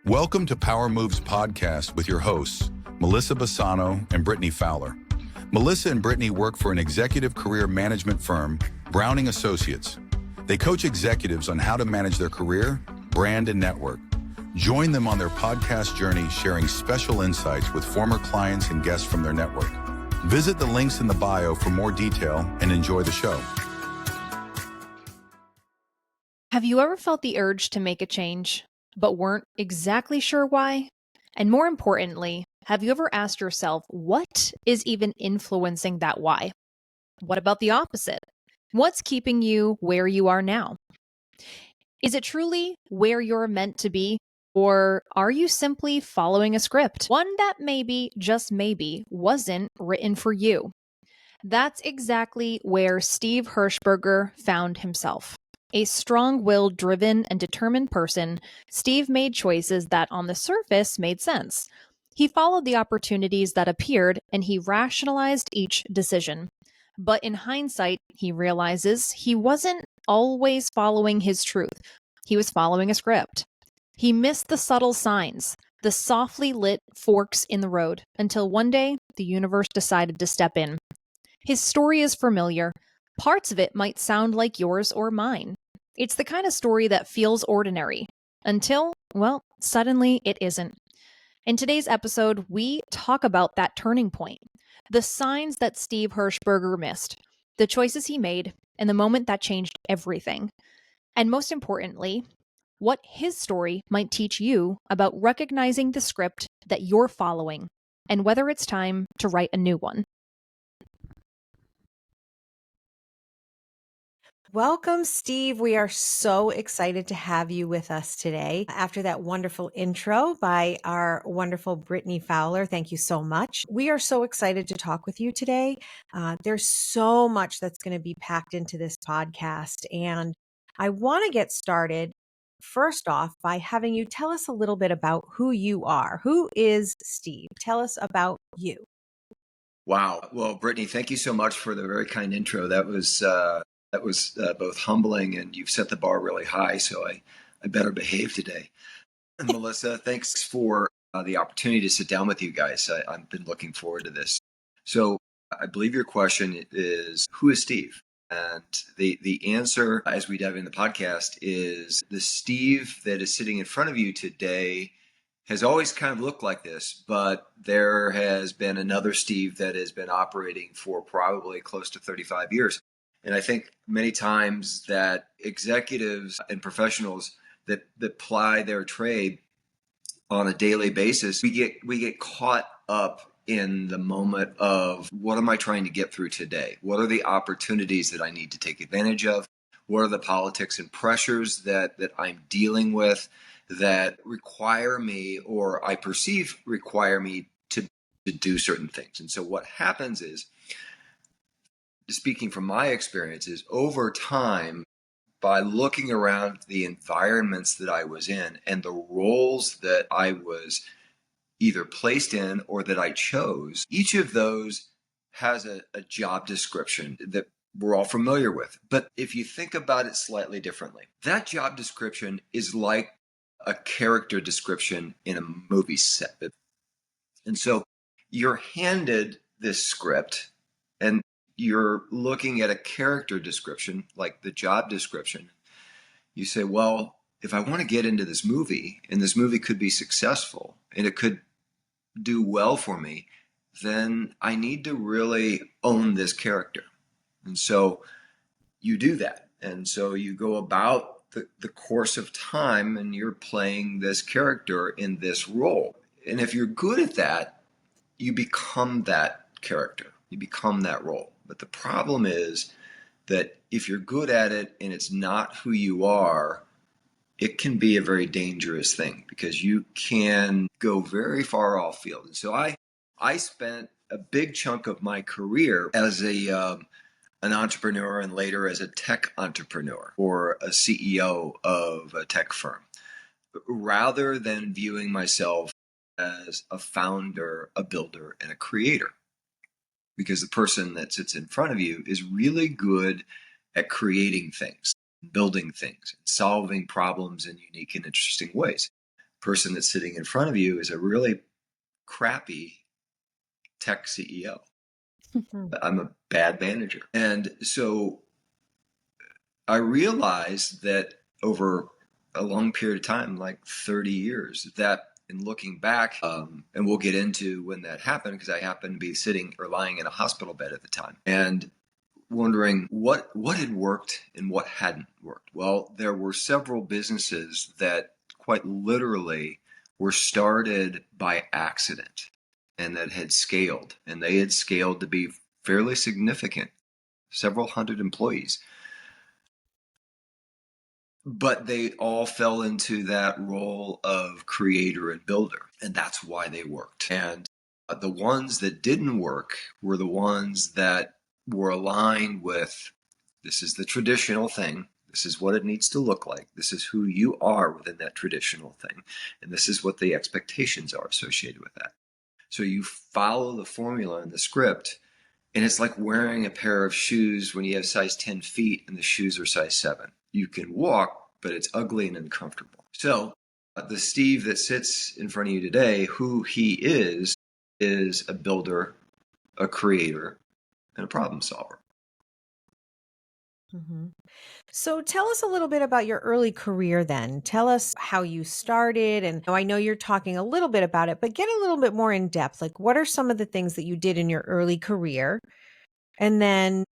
Welcome to Power Moves Podcast with your hosts, Melissa Bassano and Brittany Fowler. Melissa and Brittany work for an executive career management firm, Browning Associates. They coach executives on how to manage their career, brand, and network. Join them on their podcast journey, sharing special insights with former clients and guests from their network. Visit the links in the bio for more detail and enjoy the show. Have you ever felt the urge to make a change, but weren't exactly sure why? And more importantly, have you ever asked yourself, what is even influencing that why? What about the opposite? What's keeping you where you are now? Is it truly where you're meant to be? Or are you simply following a script? One that maybe, just maybe, wasn't written for you. That's exactly where Steve Hirschberger found himself. A strong-willed, driven, and determined person, Steve made choices that on the surface made sense. He followed the opportunities that appeared, and he rationalized each decision. But in hindsight, he realizes he wasn't always following his truth. He was following a script. He missed the subtle signs, the softly lit forks in the road, until one day the universe decided to step in. His story is familiar. Parts of it might sound like yours or mine. It's the kind of story that feels ordinary until, well, suddenly it isn't. In today's episode, we talk about that turning point, the signs that Steve Hirschberger missed, the choices he made, and the moment that changed everything. And most importantly, what his story might teach you about recognizing the script that you're following and whether it's time to write a new one. Welcome, Steve. We are so excited to have you with us today. After that wonderful intro by our wonderful Brittany Fowler, thank you so much. We are so excited to talk with you today. There's so much that's going to be packed into this podcast, and I want to get started first off by having you tell us a little bit about who you are. Who is Steve? Tell us about you. Wow. Well, Brittany, thank you so much for the very kind intro. That was both humbling, and you've set the bar really high, so I better behave today. And Melissa, thanks for the opportunity to sit down with you guys. I've been looking forward to this. So I believe your question is, who is Steve? And the answer, as we dive into the podcast, is the Steve that is sitting in front of you today has always kind of looked like this, but there has been another Steve that has been operating for probably close to 35 years. And I think many times that executives and professionals that ply their trade on a daily basis, we get caught up in the moment of, what am I trying to get through today? What are the opportunities that I need to take advantage of? What are the politics and pressures that I'm dealing with that require me, or I perceive require me to do certain things? And so what happens is, speaking from my experiences, over time, by looking around the environments that I was in and the roles that I was either placed in or that I chose, each of those has a job description that we're all familiar with. But if you think about it slightly differently, that job description is like a character description in a movie set. And so you're handed this script, and you're looking at a character description, like the job description. You say, well, if I want to get into this movie, and this movie could be successful, and it could do well for me, then I need to really own this character. And so you do that. And so you go about the course of time, and you're playing this character in this role. And if you're good at that, you become that character. You become that role. But the problem is that if you're good at it and it's not who you are, it can be a very dangerous thing, because you can go very far off field. And so I spent a big chunk of my career as an entrepreneur, and later as a tech entrepreneur or a CEO of a tech firm, rather than viewing myself as a founder, a builder, and a creator. Because the person that sits in front of you is really good at creating things, building things, solving problems in unique and interesting ways. person that's sitting in front of you is a really crappy tech CEO. I'm a bad manager. And so I realized that over a long period of time, like 30 years, that in looking back, and we'll get into when that happened, because I happened to be sitting or lying in a hospital bed at the time, and wondering what had worked and what hadn't worked. Well, there were several businesses that quite literally were started by accident and that had scaled, and they had scaled to be fairly significant, several hundred employees. But they all fell into that role of creator and builder, and that's why they worked. And the ones that didn't work were the ones that were aligned with, this is the traditional thing, this is what it needs to look like, this is who you are within that traditional thing, and this is what the expectations are associated with that. So you follow the formula and the script, and it's like wearing a pair of shoes when you have size 10 feet and the shoes are size 7. You can walk, but it's ugly and uncomfortable. So the Steve that sits in front of you today, who he is a builder, a creator, and a problem solver. Mm-hmm. So tell us a little bit about your early career then. Tell us how you started. And I know you're talking a little bit about it, but get a little bit more in depth. Like, what are some of the things that you did in your early career? And then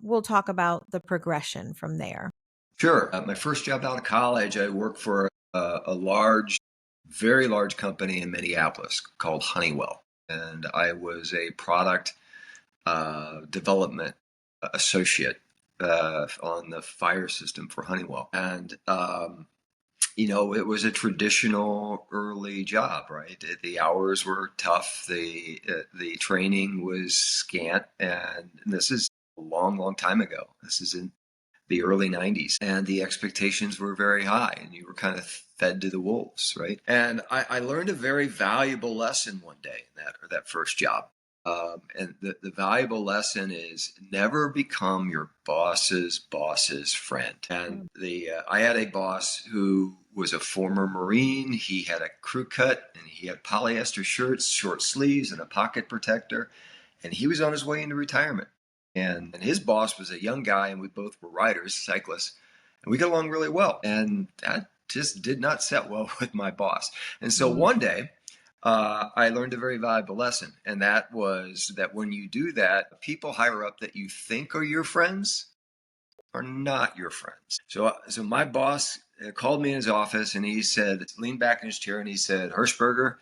we'll talk about the progression from there. Sure. My first job out of college, I worked for a large, very large company in Minneapolis called Honeywell. And I was a product development associate on the fire system for Honeywell. And, it was a traditional early job, right? The hours were tough. The training was scant. And this is a long, long time ago. This is in the early 90s, and the expectations were very high, and you were kind of fed to the wolves, right? And I learned a very valuable lesson one day in that first job. And the valuable lesson is never become your boss's friend. And I had a boss who was a former Marine. He had a crew cut, and he had polyester shirts, short sleeves, and a pocket protector, and he was on his way into retirement. And his boss was a young guy, and we both were riders, cyclists, and we got along really well. And that just did not set well with my boss. And so one day, I learned a very valuable lesson, and that was that when you do that, people higher up that you think are your friends are not your friends. So my boss called me in his office, and he said, leaned back in his chair, and he said, "Hirschberger,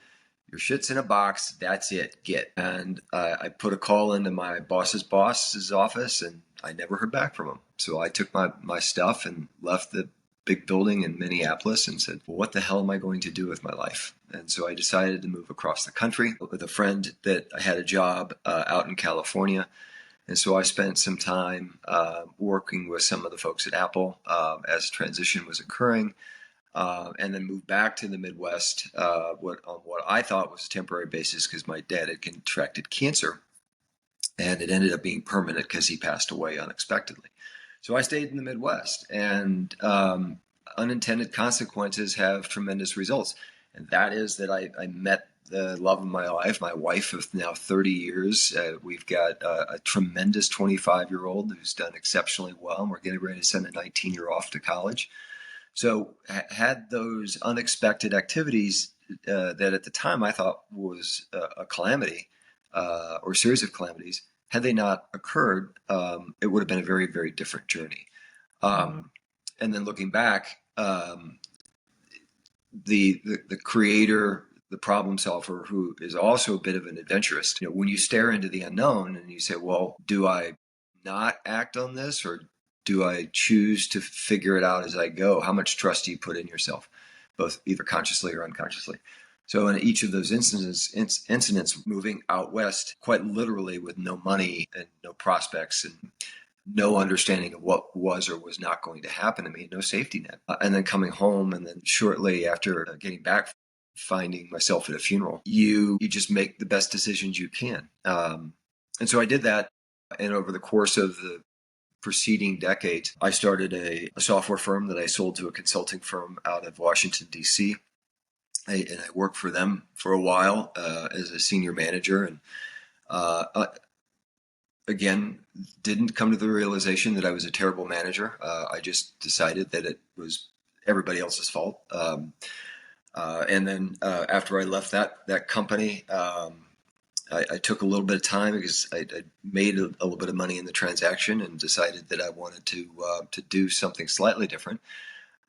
your shit's in a box. That's it. Get." And I put a call into my boss's office, and I never heard back from him. So I took my stuff and left the big building in Minneapolis and said, well, what the hell am I going to do with my life? And so I decided to move across the country with a friend that I had a job out in California. And so I spent some time working with some of the folks at Apple as transition was occurring. And then moved back to the Midwest on what I thought was a temporary basis because my dad had contracted cancer, and it ended up being permanent because he passed away unexpectedly. So I stayed in the Midwest, and unintended consequences have tremendous results. And that is that I met the love of my life, my wife of now 30 years. We've got a tremendous 25-year-old who's done exceptionally well, and we're getting ready to send a 19-year-old off to college. So had those unexpected activities that at the time I thought was a calamity or a series of calamities, had they not occurred, it would have been a very, very different journey. And then looking back, the creator, the problem solver, who is also a bit of an adventurist, when you stare into the unknown and you say, well, do I not act on this, or do I choose to figure it out as I go? How much trust do you put in yourself, both either consciously or unconsciously? So in each of those incidents, moving out west, quite literally with no money and no prospects and no understanding of what was or was not going to happen to me, no safety net. And then coming home, and then shortly after getting back, finding myself at a funeral, you just make the best decisions you can. And so I did that. And over the course of the preceding decades, I started a software firm that I sold to a consulting firm out of Washington, D.C. I worked for them for a while as a senior manager, and again, didn't come to the realization that I was a terrible manager. I just decided that it was everybody else's fault. And then after I left that company, I took a little bit of time because I made a little bit of money in the transaction and decided that I wanted to do something slightly different,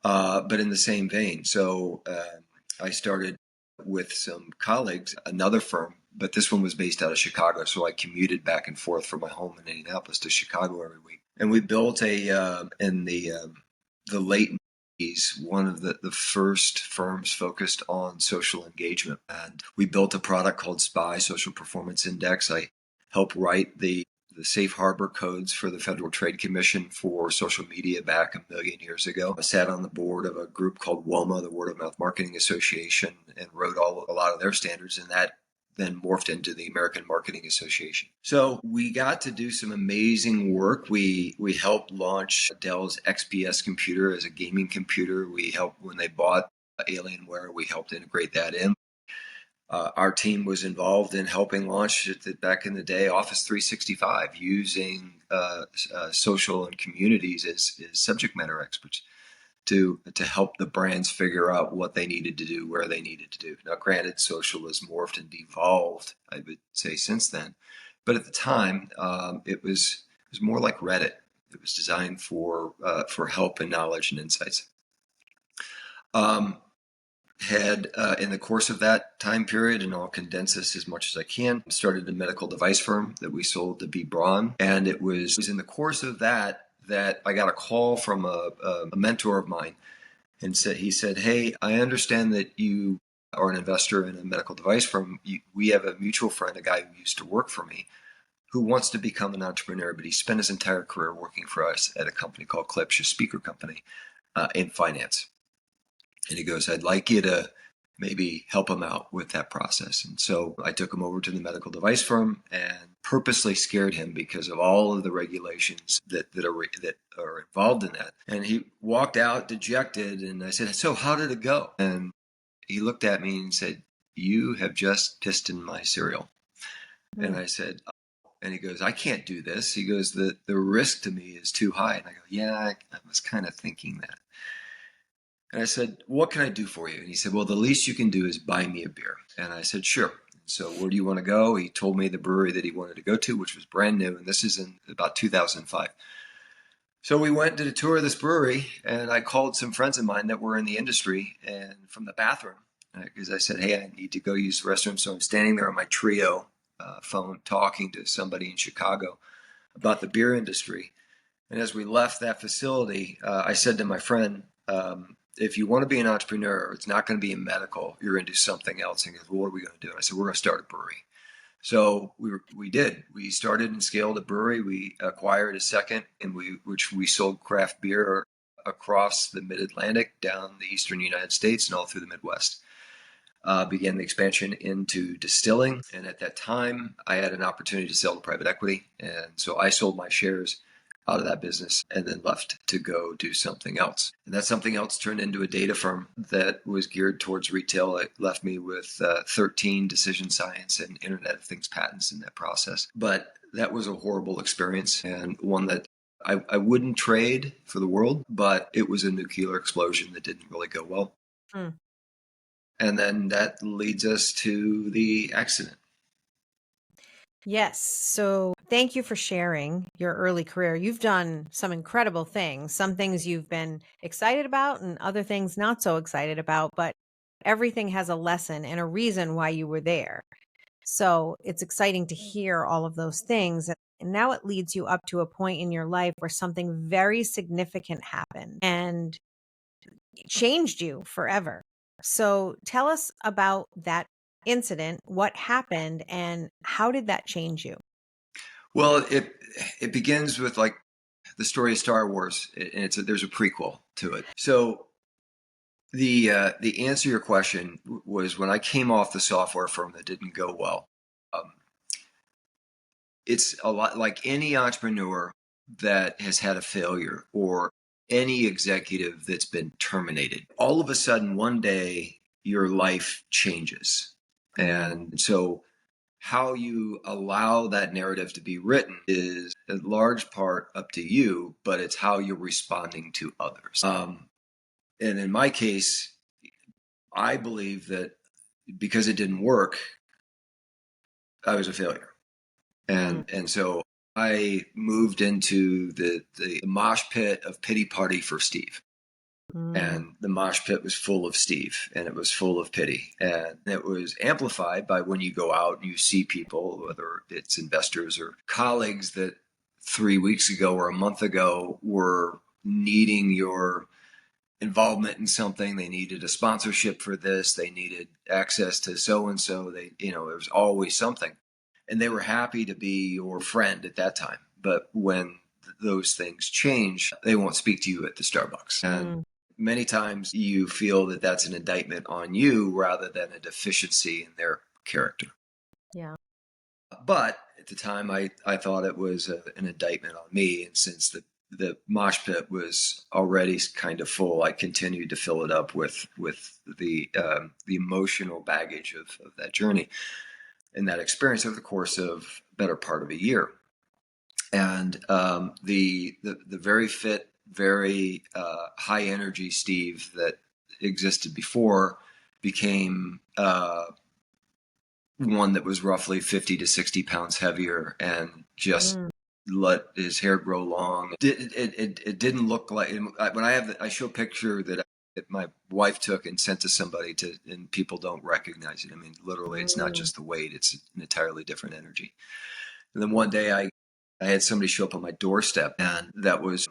but in the same vein. So I started with some colleagues, another firm, but this one was based out of Chicago. So I commuted back and forth from my home in Indianapolis to Chicago every week. And we built in the late 90s, one of the first firms focused on social engagement. And we built a product called SPY, Social Performance Index. I helped write the safe harbor codes for the Federal Trade Commission for social media back a million years ago. I sat on the board of a group called WOMA, the Word of Mouth Marketing Association, and wrote a lot of their standards, and that then morphed into the American Marketing Association. So we got to do some amazing work. We helped launch Dell's XPS computer as a gaming computer. We helped when they bought Alienware, we helped integrate that in. Our team was involved in helping launch back in the day Office 365 using social and communities as subject matter experts to help the brands figure out what they needed to do, where they needed to do. Now, granted, social has morphed and devolved, I would say, since then. But at the time, it was more like Reddit. It was designed for help and knowledge and insights. Had in the course of that time period, and I'll condense this as much as I can, started a medical device firm that we sold to B. Braun. And it was in the course of that I got a call from a mentor of mine, and he said, "Hey, I understand that you are an investor in a medical device firm. We have a mutual friend, a guy who used to work for me, who wants to become an entrepreneur, but he spent his entire career working for us at a company called Klipsch, a speaker company, in finance. And he goes, I'd like you to maybe help him out with that process." And so I took him over to the medical device firm and purposely scared him because of all of the regulations that are involved in that. And he walked out dejected, and I said, "So how did it go?" And he looked at me and said, "You have just pissed in my cereal." Mm. And I said, and he goes, "I can't do this." He goes, the risk to me is too high. And I go, "Yeah, I was kind of thinking that." And I said, "What can I do for you?" And he said, "Well, the least you can do is buy me a beer." And I said, "Sure." So where do you want to go? He told me the brewery that he wanted to go to, which was brand new. And this is in about 2005. So we went to the tour of this brewery, and I called some friends of mine that were in the industry and from the bathroom, because I said, "Hey, I need to go use the restroom." So I'm standing there on my Trio phone talking to somebody in Chicago about the beer industry. And as we left that facility, I said to my friend, "If you want to be an entrepreneur, it's not going to be in medical. You're going to do something else." And he goes, "Well, what are we going to do?" And I said, "We're going to start a brewery." So we did. We started and scaled a brewery. We acquired a second, which we sold craft beer across the Mid-Atlantic, down the eastern United States, and all through the Midwest. Began the expansion into distilling. And at that time, I had an opportunity to sell to private equity. And so I sold my shares out of that business and then left to go do something else. And that something else turned into a data firm that was geared towards retail. It left me with 13 decision science and Internet of Things patents in that process. But that was a horrible experience, and one that I wouldn't trade for the world, but it was a nuclear explosion that didn't really go well. And then that leads us to the accident. Yes. So thank you for sharing your early career. You've done some incredible things, some things you've been excited about and other things not so excited about, but everything has a lesson and a reason why you were there. So it's exciting to hear all of those things. And now it leads you up to a point in your life where something very significant happened and changed you forever. So tell us about that incident, what happened, and how did that change you? Well, it begins with like the story of Star Wars, and there's a prequel to it. So the answer to your question was, when I came off the software firm that didn't go well. It's a lot like any entrepreneur that has had a failure, or any executive that's been terminated. All of a sudden, one day, your life changes. And so how you allow that narrative to be written is in large part up to you, but it's how you're responding to others. And in my case, I believe that because it didn't work, I was a failure. And so I moved into the mosh pit of pity party for Steve. And the mosh pit was full of Steve, and it was full of pity. And it was amplified by when you go out and you see people, whether it's investors or colleagues that 3 weeks ago or a month ago were needing your involvement in something. They needed a sponsorship for this. They needed access to so-and-so. There was always something. And they were happy to be your friend at that time. But when those things change, they won't speak to you at the Starbucks. And many times you feel that that's an indictment on you rather than a deficiency in their character. Yeah. But at the time, I thought it was an indictment on me. And since the mosh pit was already kind of full, I continued to fill it up with the emotional baggage of that journey and that experience over the course of a better part of a year. And the very fit, very high energy Steve that existed before became one that was roughly 50 to 60 pounds heavier and just let his hair grow long. It didn't look like, when I show a picture that my wife took and sent to somebody and people don't recognize it. I mean, literally, it's not just the weight, it's an entirely different energy. And then one day I had somebody show up on my doorstep, and that was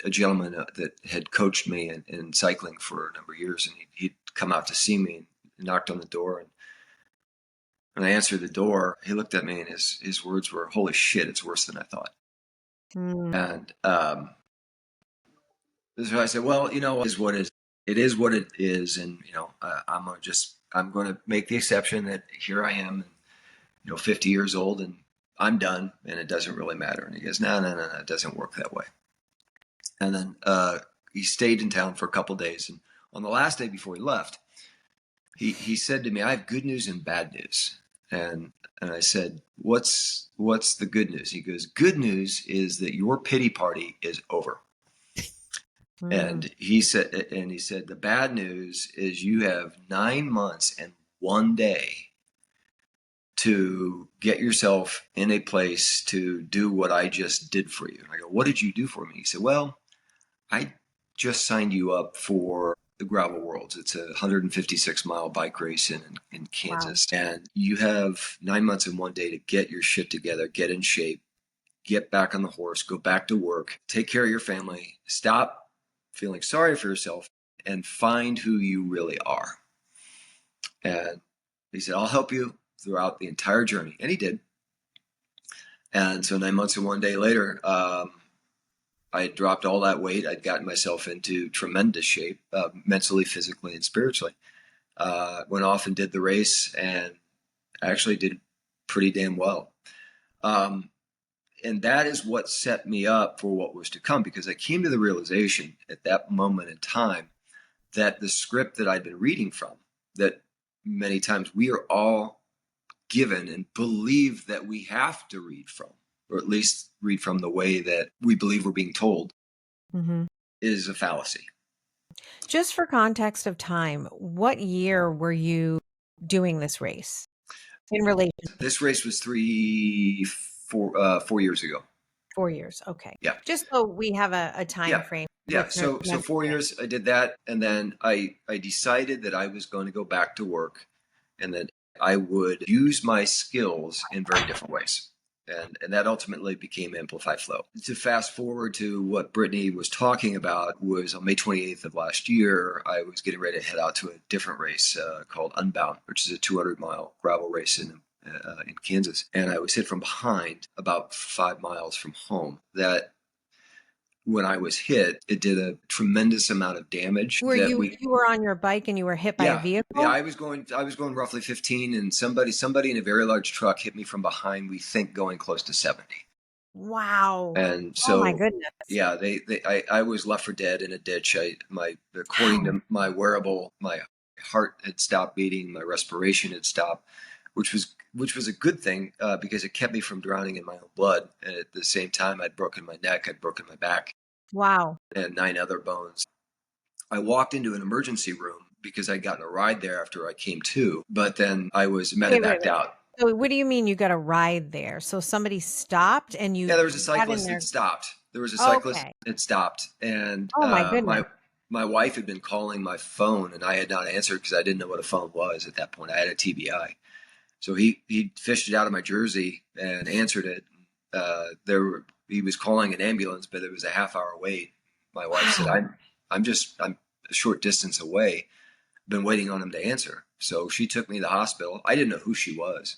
a gentleman that had coached me in cycling for a number of years. And he'd come out to see me and knocked on the door. And when I answered the door, he looked at me and his words were, "Holy shit, it's worse than I thought." And so I said, "Well, it is what it is. And, I'm going to make the exception that here I am, 50 years old, and I'm done, and it doesn't really matter." And he goes, no, it doesn't work that way. And then he stayed in town for a couple of days. And on the last day before he left, he said to me, "I have good news and bad news." And I said, what's the good news? He goes, "Good news is that your pity party is over." And he said, the bad news is you have 9 months and 1 day to get yourself in a place to do what I just did for you. And I go, "What did you do for me?" He said, "Well, I just signed you up for the Gravel Worlds. It's a 156-mile bike race in Kansas. Wow. And you have 9 months and 1 day to get your shit together, get in shape, get back on the horse, go back to work, take care of your family, stop feeling sorry for yourself, and find who you really are." And he said, "I'll help you throughout the entire journey." And he did. And so 9 months and 1 day later, I had dropped all that weight. I'd gotten myself into tremendous shape, mentally, physically, and spiritually. Went off and did the race, and actually did pretty damn well. And that is what set me up for what was to come, because I came to the realization at that moment in time that the script that I'd been reading from, that many times we are all given and believe that we have to read from, or at least read from the way that we believe we're being told, is a fallacy. Just for context of time, what year were you doing this race in relation? This race was 4 years ago. 4 years. Okay. Yeah. Just so we have a time frame. Yeah. So 4 years I did that. And then I decided that I was going to go back to work, and that I would use my skills in very different ways. And that ultimately became Amplify Flow. To fast forward to what Brittany was talking about, was on May 28th of last year, I was getting ready to head out to a different race called Unbound, which is a 200-mile gravel race in Kansas. And I was hit from behind about 5 miles from home. That when I was hit, it did a tremendous amount of damage. You were on your bike and you were hit by a vehicle? Yeah, I was going roughly 15, and somebody in a very large truck hit me from behind, we think going close to 70. Wow. And so, oh my goodness. Yeah, I was left for dead in a ditch. According to my wearable, my heart had stopped beating, my respiration had stopped, which was a good thing because it kept me from drowning in my own blood. And at the same time, I'd broken my neck, I'd broken my back, Wow. and 9 other bones. I walked into an emergency room because I'd gotten a ride there after I came to, but then I was medevaced out. So what do you mean you got a ride there? So somebody stopped and you Yeah, there was a got in cyclist there? that stopped. There was a cyclist Okay. that stopped, and Oh my goodness. my wife had been calling my phone, and I had not answered because I didn't know what a phone was at that point. I had a TBI, so he fished it out of my jersey and answered it. He was calling an ambulance, but it was a half-hour wait. My wife said, Wow. I'm a short distance away. Been waiting on him to answer." So she took me to the hospital. I didn't know who she was.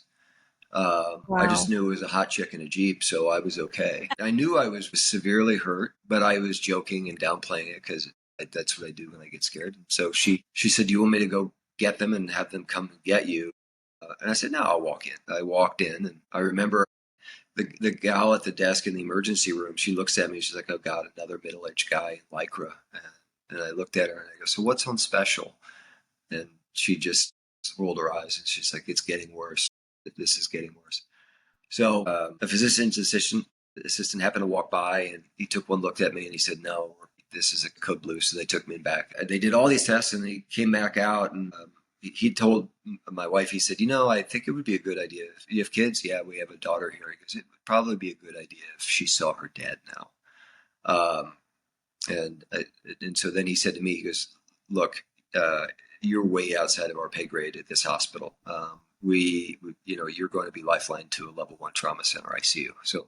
I just Wow. knew it was a hot chick in a Jeep, so I was okay. I knew I was severely hurt, but I was joking and downplaying it because that's what I do when I get scared. So she said, "Do you want me to go get them and have them come and get you?" And I said, "No, I'll walk in." I walked in, and I remember the gal at the desk in the emergency room. She looks at me. She's like, "Oh God, another middle-aged guy in lycra." And I looked at her and I go, "So what's on special?" And she just rolled her eyes and she's like, "It's getting worse. This is getting worse." So a physician's assistant happened to walk by, and he took one look at me and he said, "No, this is a code blue." So they took me back. They did all these tests and they came back out, and he told my wife, he said, "I think it would be a good idea. If you have kids?" "Yeah, we have a daughter here." He goes, "It would probably be a good idea if she saw her dad now." Um, and so then he said to me, he goes, "Look, you're way outside of our pay grade at this hospital. You're going to be lifeline to a level 1 trauma center ICU." So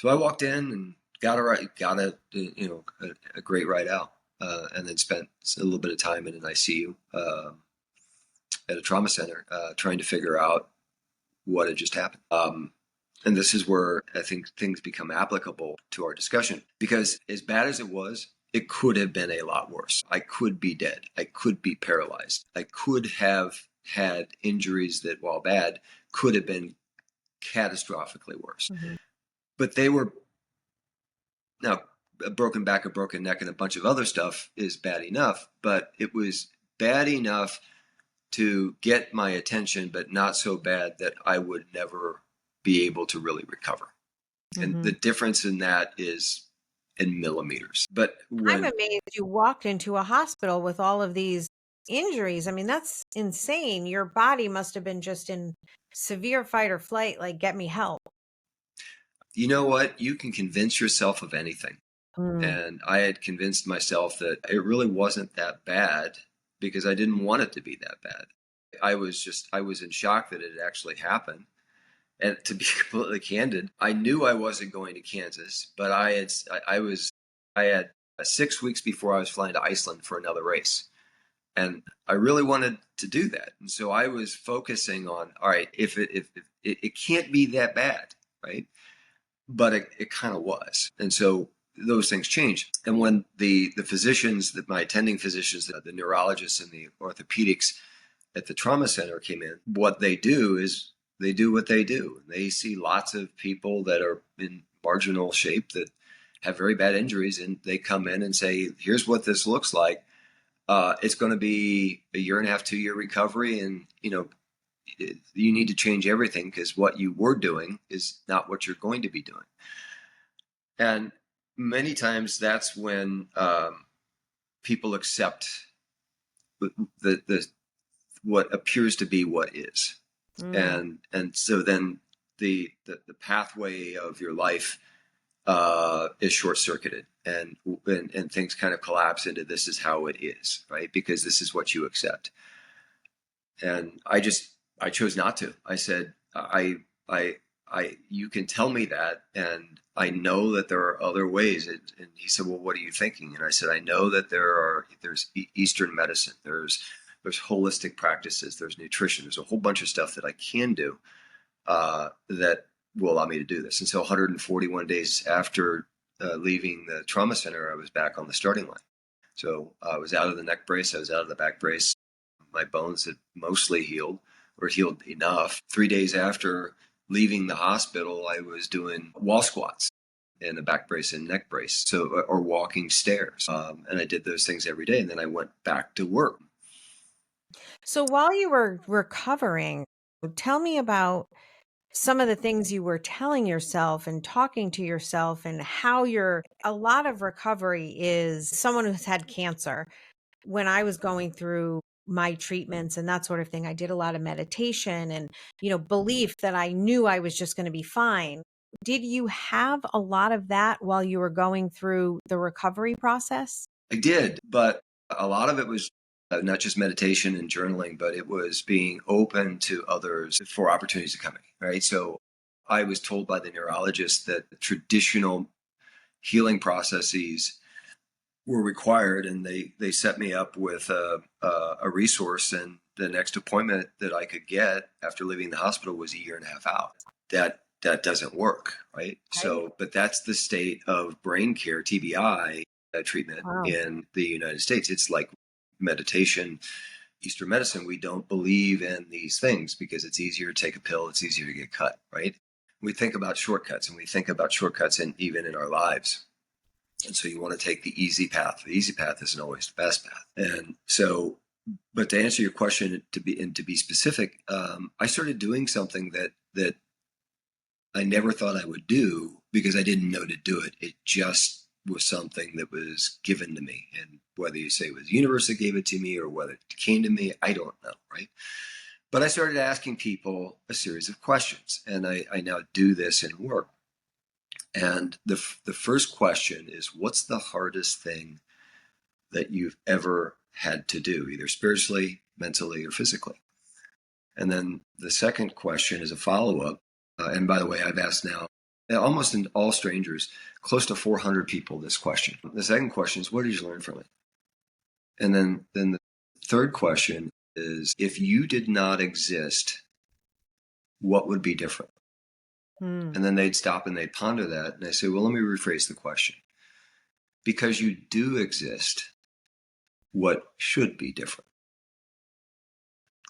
I walked in and got a great ride out, and then spent a little bit of time in an ICU at a trauma center, trying to figure out what had just happened. And this is where I think things become applicable to our discussion, because as bad as it was, it could have been a lot worse. I could be dead. I could be paralyzed. I could have had injuries that, while bad, could have been catastrophically worse. Mm-hmm. But they were, now, a broken back, a broken neck, and a bunch of other stuff is bad enough, but it was bad enough to get my attention, but not so bad that I would never be able to really recover. And Mm-hmm. the difference in that is in millimeters. But I'm amazed you walked into a hospital with all of these injuries. I mean, that's insane. Your body must have been just in severe fight or flight, like, get me help. you know what? You can convince yourself of anything. Mm. And I had convinced myself that it really wasn't that bad because I didn't want it to be that bad. I was in shock that it had actually happened. And to be completely candid, I knew I wasn't going to Kansas, but I had 6 weeks before I was flying to Iceland for another race. And I really wanted to do that. And so I was focusing on, all right, if it can't be that bad, right? But it kind of was. And so those things change. And when the physicians, my attending physicians, the neurologists and the orthopedics at the trauma center came in, what they do is they do what they do. They see lots of people that are in marginal shape that have very bad injuries, and they come in and say, "Here's what this looks like. It's going to be a 1.5 to 2 year recovery, and you need to change everything because what you were doing is not what you're going to be doing." And many times that's when people accept the what appears to be what is. Mm. And so then the pathway of your life is short circuited, and things kind of collapse into, this is how it is, right? Because this is what you accept. And I chose not to. I said, you can tell me that, and I know that there are other ways. And he said, "Well, what are you thinking?" And I said, "I know that there's Eastern medicine, there's holistic practices, there's nutrition, there's a whole bunch of stuff that I can do that will allow me to do this." And so 141 days after leaving the trauma center, I was back on the starting line. So I was out of the neck brace, I was out of the back brace. My bones had mostly healed, or healed enough. 3 days after leaving the hospital, I was doing wall squats and a back brace and neck brace, or walking stairs. And I did those things every day. And then I went back to work. So while you were recovering, tell me about some of the things you were telling yourself and talking to yourself, and how a lot of recovery is someone who's had cancer. When I was going through my treatments and that sort of thing, I did a lot of meditation and, belief that I knew I was just going to be fine. Did you have a lot of that while you were going through the recovery process? I did, but a lot of it was not just meditation and journaling, but it was being open to others for opportunities to come in, right? So I was told by the neurologist that the traditional healing processes were required, and they set me up with a resource, and the next appointment that I could get after leaving the hospital was a year and a half out. That doesn't work, right? So, but that's the state of brain care, TBI treatment in the United States. It's like meditation, Eastern medicine. We don't believe in these things because it's easier to take a pill. It's easier to get cut, right? We think about shortcuts, and we think about shortcuts even in our lives. And so you want to take the easy path. The easy path isn't always the best path. And so, but to answer your question, to be specific, I started doing something that I never thought I would do because I didn't know to do it. It just was something that was given to me. And whether you say it was the universe that gave it to me or whether it came to me, I don't know, right? But I started asking people a series of questions, and I now do this in work. And the first question is, what's the hardest thing that you've ever had to do, either spiritually, mentally, or physically? And then the second question is a follow-up. And by the way, I've asked now almost in all strangers, close to 400 people this question. The second question is, what did you learn from it? And then the third question is, if you did not exist, what would be different? And then they'd stop and they'd ponder that. And I say, well, let me rephrase the question. Because you do exist, what should be different?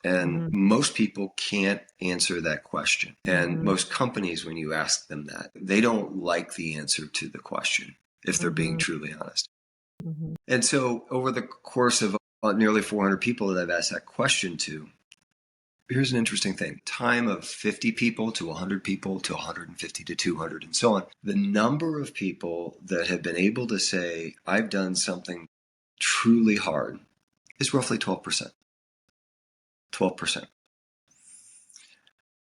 And most people can't answer that question. And most companies, when you ask them that, they don't like the answer to the question, if they're being truly honest. And so over the course of nearly 400 people that I've asked that question to, here's an interesting thing. Time of 50 people to 100 people to 150 to 200 and so on. The number of people that have been able to say, I've done something truly hard is roughly 12%. 12%.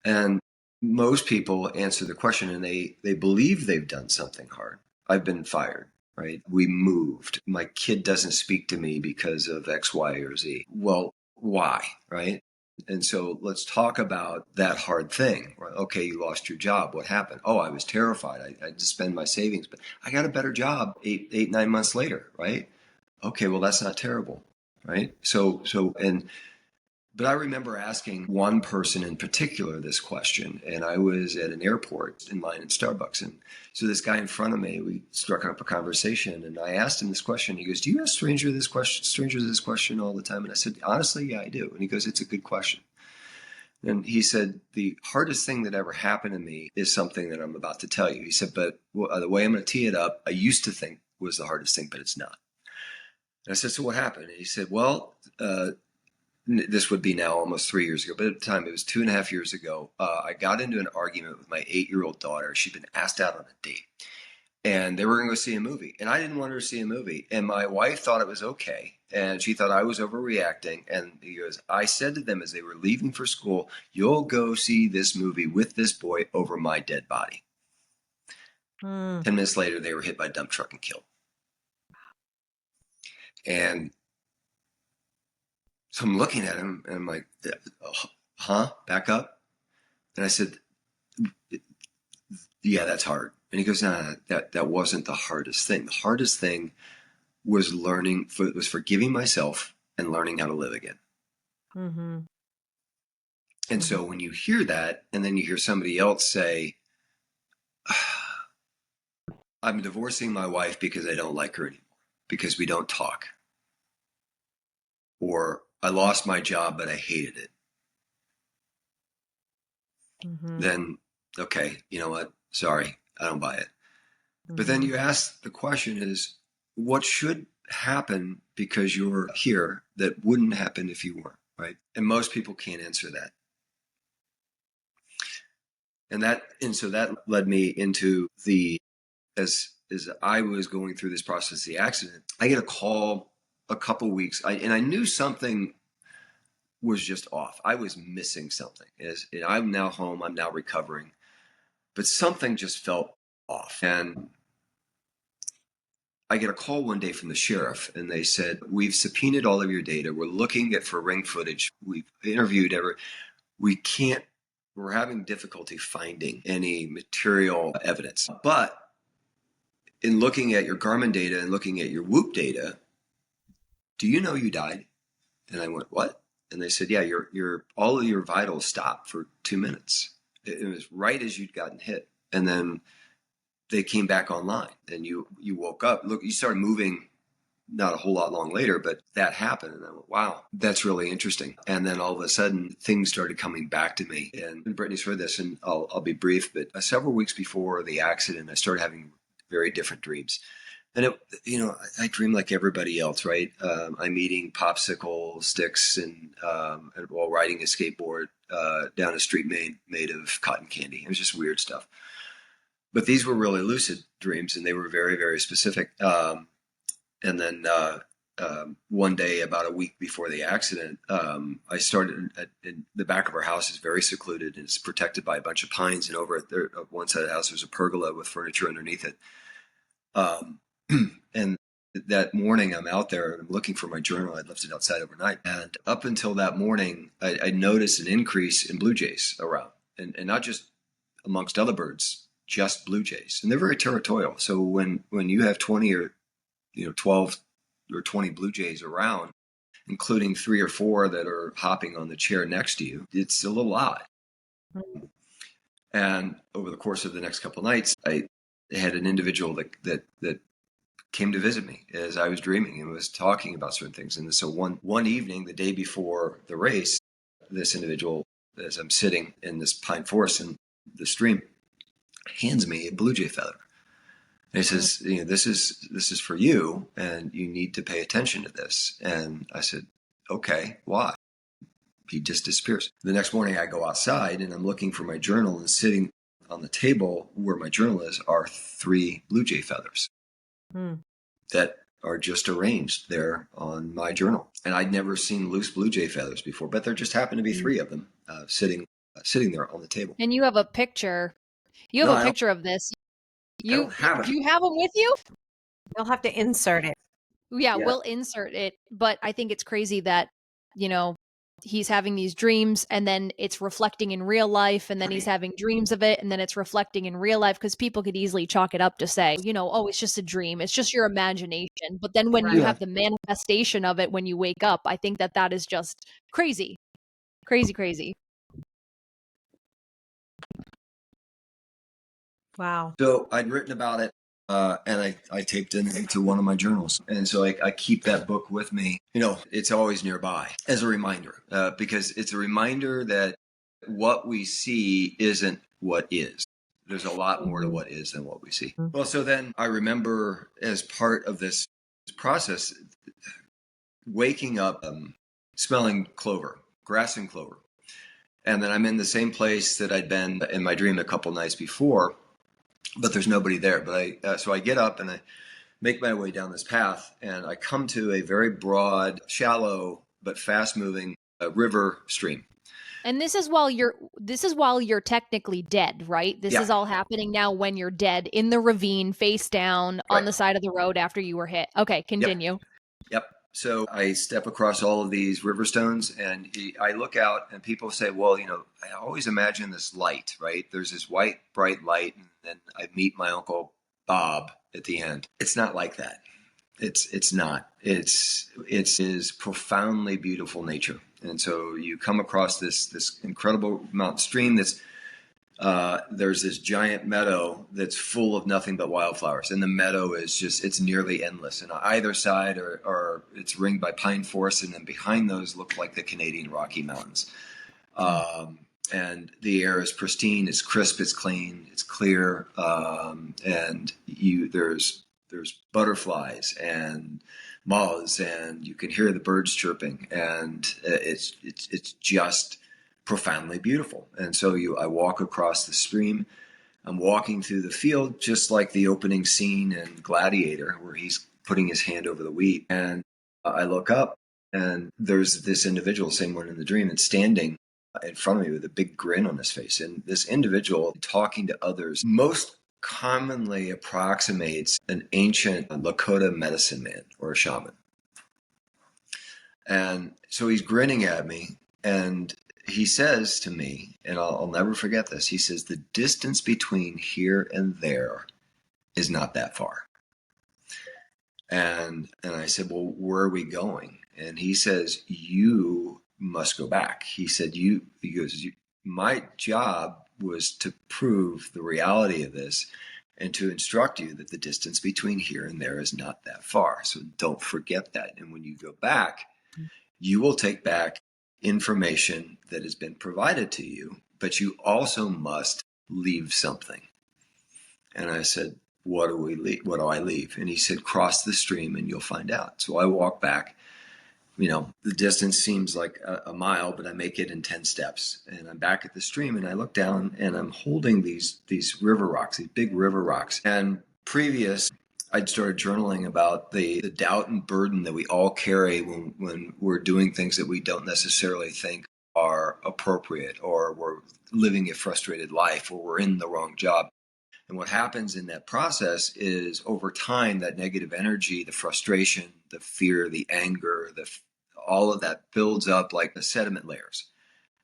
And most people answer the question and they believe they've done something hard. I've been fired, right? We moved. My kid doesn't speak to me because of X, Y, or Z. Well, why, right? And so let's talk about that hard thing. Right? Okay, you lost your job. What happened? Oh, I was terrified. I had to spend my savings, but I got a better job 9 months later, right? Okay, well, that's not terrible, right? But I remember asking one person in particular this question, and I was at an airport in line at Starbucks. And so this guy in front of me, we struck up a conversation, and I asked him this question. He goes, do you ask strangers this question all the time? And I said, honestly, yeah, I do. And he goes, it's a good question. And he said, the hardest thing that ever happened to me is something that I'm about to tell you. He said, but the way I'm going to tee it up, I used to think was the hardest thing, but it's not. And I said, so what happened? And he said, well, this would be now almost 3 years ago, but at the time it was 2.5 years ago. I got into an argument with my 8-year-old daughter. She'd been asked out on a date, and they were going to go see a movie, and I didn't want her to see a movie. And my wife thought it was okay, and she thought I was overreacting. And he goes, I said to them as they were leaving for school, you'll go see this movie with this boy over my dead body. 10 minutes later, they were hit by a dump truck and killed. And so I'm looking at him and I'm like, huh? Back up? And I said, yeah, that's hard. And he goes, nah, that wasn't the hardest thing. The hardest thing was forgiving myself and learning how to live again. And so when you hear that, and then you hear somebody else say, I'm divorcing my wife because I don't like her anymore, because we don't talk. Or I lost my job, but I hated it. Then, okay, you know what? Sorry, I don't buy it. But then you ask the question is, what should happen because you're here that wouldn't happen if you weren't? right? And most people can't answer that. And so that led me into as I was going through this process of the accident, I get a call a couple weeks, and I knew something was just off. I was missing something. I'm now home, I'm now recovering, but something just felt off. And I get a call one day from the sheriff, and they said, "We've subpoenaed all of your data. We're looking for ring footage. We've interviewed we're having difficulty finding any material evidence. But in looking at your Garmin data and looking at your Whoop data, do you know you died?" And I went, "What?" And they said, "Yeah, your all of your vitals stopped for 2 minutes. It was right as you'd gotten hit, and then they came back online, and you woke up. Look, you started moving not a whole lot long later, but that happened." And I went, "Wow, that's really interesting." And then all of a sudden, things started coming back to me. And Brittany's heard this, and I'll be brief, but several weeks before the accident, I started having very different dreams. And I dream like everybody else, right? I'm eating popsicle sticks and while riding a skateboard down a street made of cotton candy. It was just weird stuff. But these were really lucid dreams, and they were very, very specific. And then one day, about a week before the accident, I started in the back of our house is very secluded, and it's protected by a bunch of pines. And over at one side of the house, there's a pergola with furniture underneath it. And that morning I'm out there and I'm looking for my journal. I'd left it outside overnight. And up until that morning, I noticed an increase in blue jays around, and not just amongst other birds, just blue jays. And they're very territorial. So when you have 20 or 12 or 20 blue jays around, including 3 or 4 that are hopping on the chair next to you, it's a little odd. And over the course of the next couple of nights, I had an individual that came to visit me as I was dreaming and was talking about certain things. And so one evening, the day before the race, this individual, as I'm sitting in this pine forest in the stream, hands me a blue jay feather. And he says, "This is for you, and you need to pay attention to this." And I said, "Okay, why?" He just disappears. The next morning I go outside and I'm looking for my journal, and sitting on the table where my journal is are 3 blue jay feathers that are just arranged there on my journal. And I'd never seen loose blue jay feathers before, but there just happened to be 3 of them sitting there on the table. And you have a picture. You have a picture of this. I don't have it. Do you have them with you? You'll have to insert it. Yeah, we'll insert it. But I think it's crazy that, he's having these dreams and then it's reflecting in real life, and then he's having dreams of it and then it's reflecting in real life, because people could easily chalk it up to say, oh, it's just a dream. It's just your imagination. But then when you have the manifestation of it when you wake up, I think that is just crazy. Crazy, crazy. Wow. So I'd written about it, and I taped it into one of my journals. And so I keep that book with me. It's always nearby as a reminder, because it's a reminder that what we see isn't what is. There's a lot more to what is than what we see. Well, so then I remember, as part of this process, waking up, smelling clover, grass and clover. And then I'm in the same place that I'd been in my dream a couple nights before, but there's nobody there. But so I get up and I make my way down this path, and I come to a very broad, shallow, but fast-moving river stream. And this is while you're technically dead, right? This is all happening now when you're dead in the ravine, face down on the side of the road after you were hit. Okay, continue. Yep. So I step across all of these river stones, and I look out, and people say, well, I always imagine this light, right? There's this white, bright light, and then I meet my Uncle Bob at the end. It's not like that. It's not. It's profoundly beautiful nature. And so you come across this incredible mountain stream that's there's this giant meadow that's full of nothing but wildflowers, and the meadow is it's nearly endless. And on either side are it's ringed by pine forests, and then behind those look like the Canadian Rocky Mountains. And the air is pristine, it's crisp, it's clean, it's clear, and there's butterflies and moths, and you can hear the birds chirping, and it's just profoundly beautiful. And so I walk across the stream. I'm walking through the field, just like the opening scene in Gladiator, where he's putting his hand over the wheat. And I look up, and there's this individual, same one in the dream, and standing in front of me with a big grin on his face. And this individual, talking to others, most commonly approximates an ancient Lakota medicine man or a shaman. And so he's grinning at me, and he says to me, and I'll never forget this, he says, the distance between here and there is not that far. And I said, well, where are we going? And he says, you must go back. He said, he goes, my job was to prove the reality of this and to instruct you that the distance between here and there is not that far. So don't forget that. And when you go back, you will take back information that has been provided to you, but you also must leave something. And I said, what do I leave? And he said, cross the stream and you'll find out. So I walk back. The distance seems like a mile, but I make it in 10 steps. And I'm back at the stream, and I look down, and I'm holding these river rocks, these big river rocks. And I'd started journaling about the doubt and burden that we all carry when we're doing things that we don't necessarily think are appropriate, or we're living a frustrated life, or we're in the wrong job. And what happens in that process is, over time, that negative energy, the frustration, the fear, the anger, all of that builds up like the sediment layers.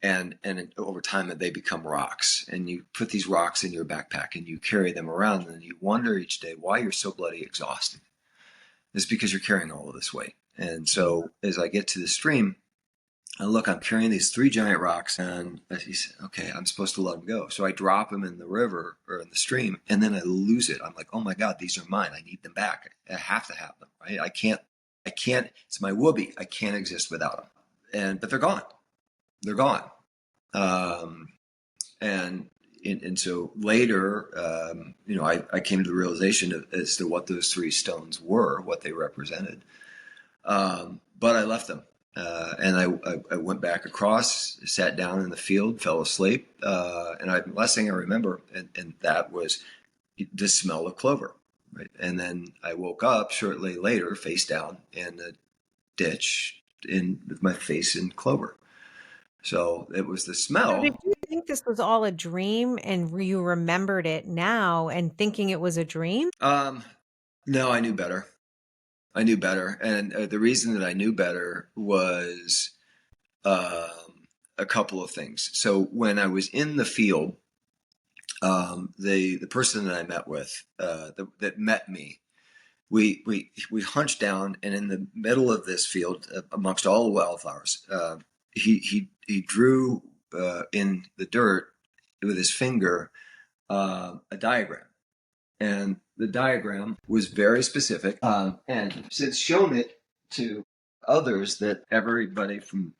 And over time, they become rocks. And you put these rocks in your backpack and you carry them around, and you wonder each day why you're so bloody exhausted. It's because you're carrying all of this weight. And so as I get to the stream, I'm carrying these 3 giant rocks, and he said, okay, I'm supposed to let them go. So I drop them in the river or in the stream, and then I lose it. I'm like, oh my God, these are mine. I need them back. I have to have them, right? I can't, it's my whoopee. I can't exist without them. But they're gone. They're gone. And so later, I came to the realization as to what those 3 stones were, what they represented. But I left them. And I went back across, sat down in the field, fell asleep. And last thing I remember, and that was the smell of clover. Right. And then I woke up shortly later, face down in a ditch with my face in clover. So it was the smell. So did you think this was all a dream, and you remembered it now and thinking it was a dream? No, I knew better. And the reason that I knew better was a couple of things. So when I was in the field, the person that I met with, that met me, we hunched down, and in the middle of this field, amongst all the wildflowers, he drew in the dirt with his finger a diagram. And the diagram was very specific, and since shown it to others, that everybody from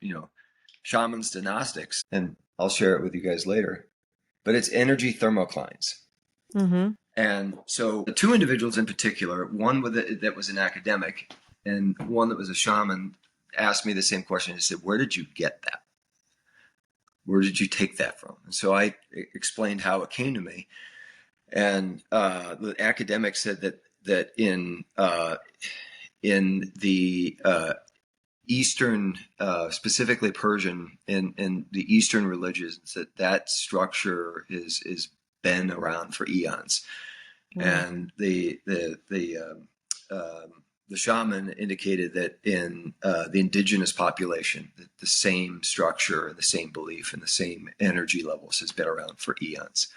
shamans to Gnostics, and I'll share it with you guys later, but it's energy thermoclines. Mm-hmm. And so the 2 individuals in particular, one that was an academic and one that was a shaman, asked me the same question. He said, where did you get that? Where did you take that from? And so I explained how it came to me. And the academic said that in the Eastern, specifically Persian, in the Eastern religions, that structure is been around for eons. And the shaman indicated that in the indigenous population, the same structure and the same belief and the same energy levels has been around for eons.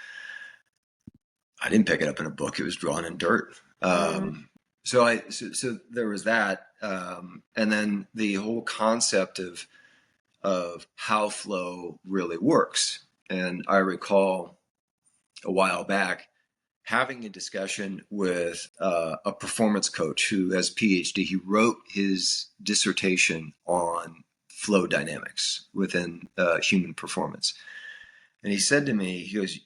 I didn't pick it up in a book. It was drawn in dirt. So there was that. And then the whole concept of how flow really works. And I recall a while back having a discussion with a performance coach who has a PhD. He wrote his dissertation on flow dynamics within human performance. And he said to me, he goes,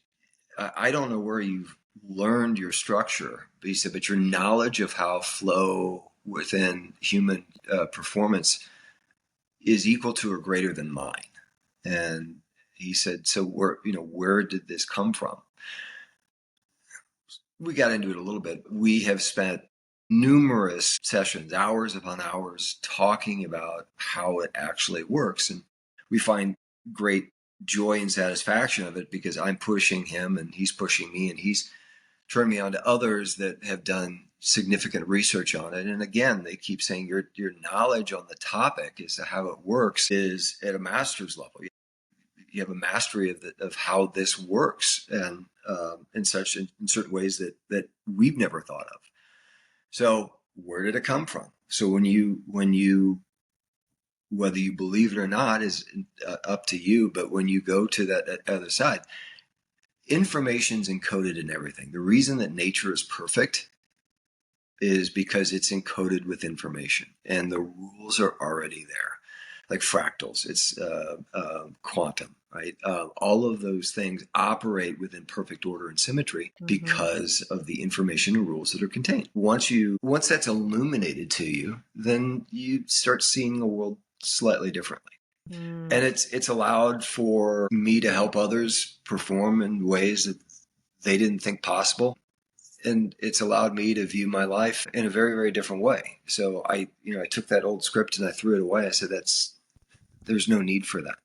I don't know where you've learned your structure, but he said, but your knowledge of how flow within human performance is equal to or greater than mine. And he said, so where did this come from? We got into it a little bit. We have spent numerous sessions, hours upon hours, talking about how it actually works. And we find great joy and satisfaction of it because I'm pushing him and he's pushing me, and he's turned me on to others that have done significant research on it. And again, they keep saying your knowledge on the topic as to how it works is at a master's level. You have a mastery of how this works, and in certain ways that we've never thought of. So where did it come from? So when you whether you believe it or not is up to you, but when you go to that other side, information's encoded in everything. The reason that nature is perfect is because it's encoded with information, and the rules are already there. Like fractals, it's quantum, right? All of those things operate within perfect order and symmetry because of the information and rules that are contained. Once that's illuminated to you, then you start seeing the world slightly differently. And it's allowed for me to help others perform in ways that they didn't think possible. And it's allowed me to view my life in a very, very different way. So I took that old script and I threw it away. I said, there's no need for that.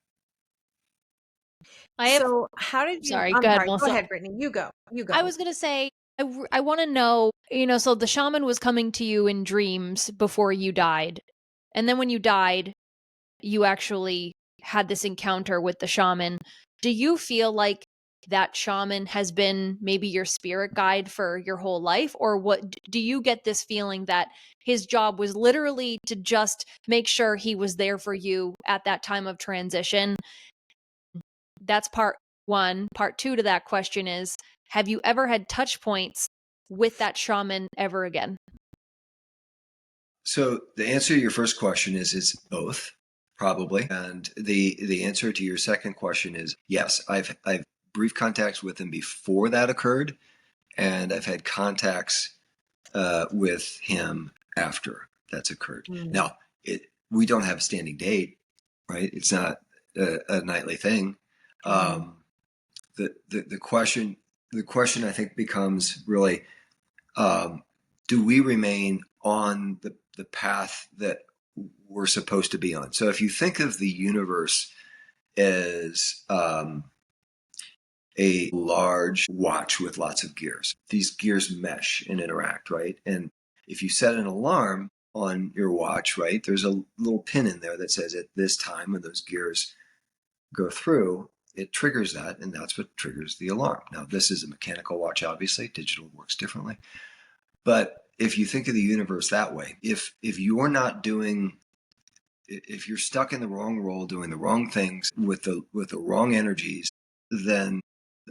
So how did you? Sorry, I'm go ahead, sorry. Melissa. Go ahead, Brittany. You go. I was going to say, I want to know, so the shaman was coming to you in dreams before you died. And then when you died, you actually had this encounter with the shaman. Do you feel like that shaman has been maybe your spirit guide for your whole life? Or what do you get this feeling that his job was literally to just make sure he was there for you at that time of transition? That's part one. Part two to that question is, have you ever had touch points with that shaman ever again? So the answer to your first question is both, probably. And the answer to your second question is yes. I've brief contacts with him before that occurred, and I've had contacts with him after that's occurred. Now, we don't have a standing date, right? It's not a nightly thing. The question I think becomes really, do we remain on the path that we're supposed to be on? So if you think of the universe as a large watch with lots of gears, these gears mesh and interact, right? And if you set an alarm on your watch, right, there's a little pin in there that says at this time when those gears go through, it triggers that, and that's what triggers the alarm. Now, this is a mechanical watch, obviously. Digital works differently. But if you think of the universe that way, if you're stuck in the wrong role, doing the wrong things with the wrong energies, then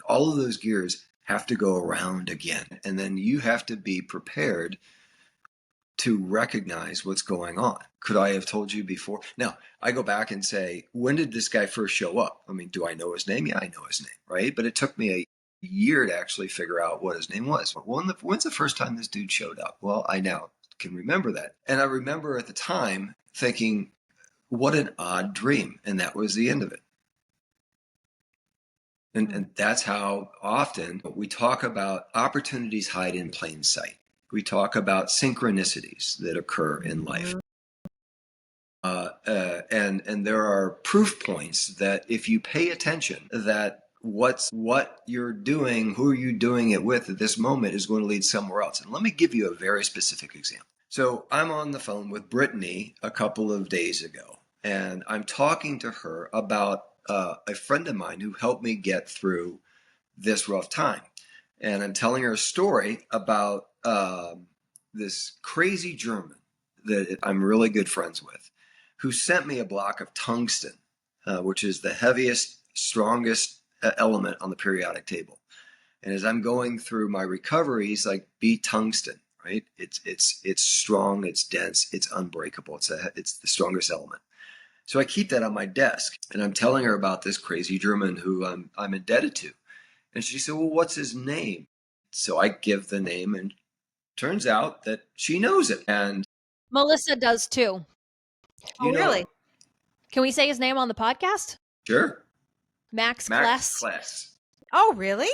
all of those gears have to go around again. And then you have to be prepared to recognize what's going on. Could I have told you before? Now, I go back and say, when did this guy first show up? I mean, do I know his name? Yeah, I know his name, right? But it took me a year to actually figure out what his name was. When's the first time this dude showed up? Well, I now can remember that. And I remember at the time thinking, what an odd dream. And that was the end of it. And that's how often we talk about opportunities hide in plain sight. We talk about synchronicities that occur in life. And there are proof points that if you pay attention, that what you're doing, who are you doing it with at this moment is going to lead somewhere else. And let me give you a very specific example. So I'm on the phone with Brittany a couple of days ago, and I'm talking to her about a friend of mine who helped me get through this rough time. And I'm telling her a story about this crazy German that I'm really good friends with, who sent me a block of tungsten, which is the heaviest, strongest element on the periodic table. And as I'm going through my recovery, he's like, be tungsten, right? It's strong, it's dense, it's unbreakable. It's the strongest element. So I keep that on my desk, and I'm telling her about this crazy German who I'm indebted to. And she said, well, what's his name? So I give the name, and turns out that she knows it. And Melissa does too. Oh, really? Can we say his name on the podcast? Sure. Max Max Kless. Kless. Oh, really?